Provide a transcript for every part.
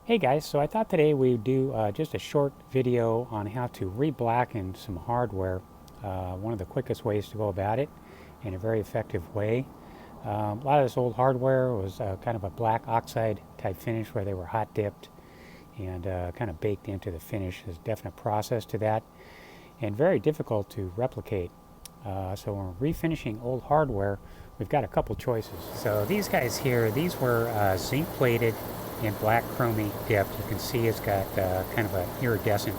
Hey guys, so I thought today we'd do just a short video on how to re-blacken some hardware. One of the quickest ways to go about it in a very effective way. A lot of this old hardware was kind of a black oxide type finish where they were hot dipped and kind of baked into the finish. There's a definite process to that and very difficult to replicate. So when we're refinishing old hardware, we've got a couple choices. So these guys here, these were zinc plated and black chromy dipped. You can see it's got kind of an iridescent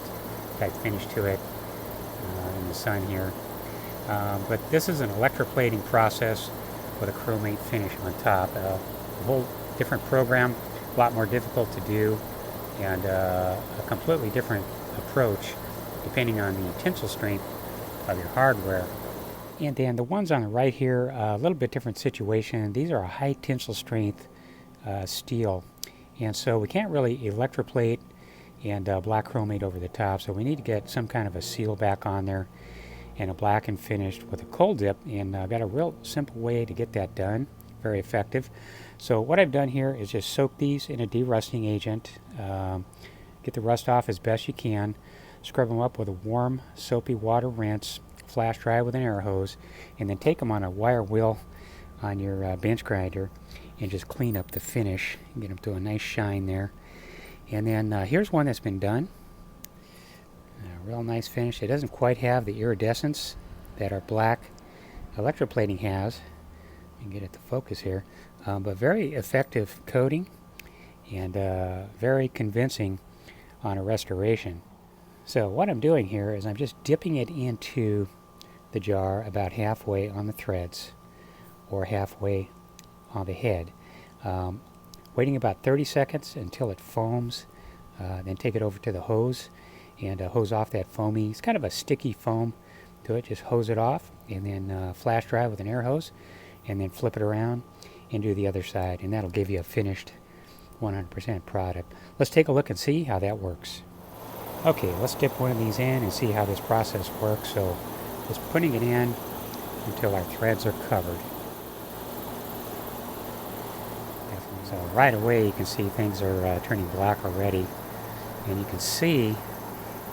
type finish to it in the sun here. But this is an electroplating process with a chromate finish on top. A whole different program, a lot more difficult to do, and a completely different approach depending on the tensile strength of your hardware. And then the ones on the right here, a little bit different situation. These are a high tensile strength steel, and so we can't really electroplate and black chromate over the top, so we need to get some kind of a seal back on there and a blackened finished with a cold dip, and I've got a real simple way to get that done, very effective. So what I've done here is just soak these in a de-rusting agent, get the rust off as best you can, scrub them up with a warm soapy water rinse, flash dry with an air hose, and then take them on a wire wheel on your bench grinder and just clean up the finish and get them to a nice shine there. And then here's one that's been done. A real nice finish. It doesn't quite have the iridescence that our black electroplating has. You can get it to focus here, but very effective coating and very convincing on a restoration. So what I'm doing here is I'm just dipping it into the jar about halfway on the threads or halfway on the head. Waiting about 30 seconds until it foams, then take it over to the hose and hose off that foamy, it's kind of a sticky foam to it, just hose it off and then flash dry with an air hose and then flip it around and do the other side, and that'll give you a finished 100% product. Let's take a look and see how that works. Okay, let's dip one of these in and see how this process works. So just putting it in until our threads are covered. So right away you can see things are turning black already, and you can see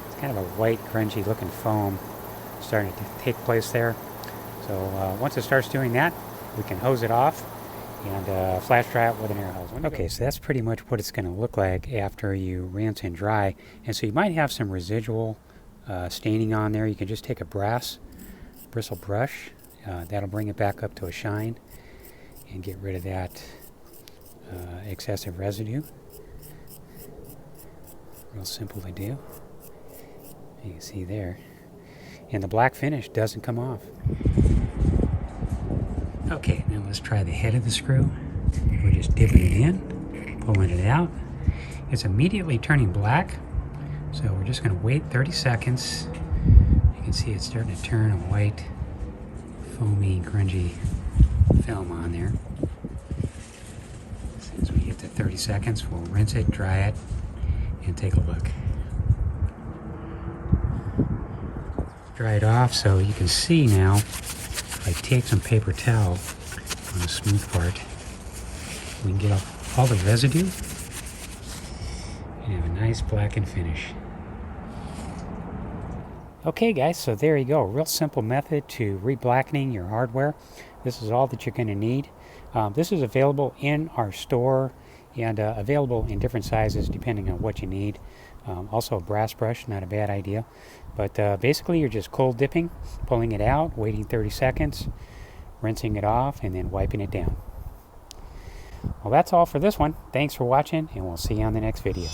it's kind of a white grungy looking foam starting to take place there. So once it starts doing that, we can hose it off and flash dry it with an air hose. Okay, so that's pretty much what it's going to look like after you rinse and dry. And so you might have some residual staining on there. You can just take a brass bristle brush. That'll bring it back up to a shine and get rid of that excessive residue. Real simple to do. You can see there. And the black finish doesn't come off. Okay, now let's try the head of the screw. We're just dipping it in, pulling it out. It's immediately turning black, so we're just going to wait 30 seconds. You can see it's starting to turn a white, foamy, grungy film on there. As soon as we get to 30 seconds, we'll rinse it, dry it, and take a look. Dry it off so you can see now. If I take some paper towel on the smooth part, we can get off all the residue and have a nice blackened finish. Okay guys, so there you go. Real simple method to re-blackening your hardware. This is all that you're going to need. This is available in our store and available in different sizes depending on what you need. Also a brass brush, not a bad idea. But basically you're just cold dipping, pulling it out, waiting 30 seconds, rinsing it off, and then wiping it down. Well, that's all for this one. Thanks for watching, and we'll see you on the next video.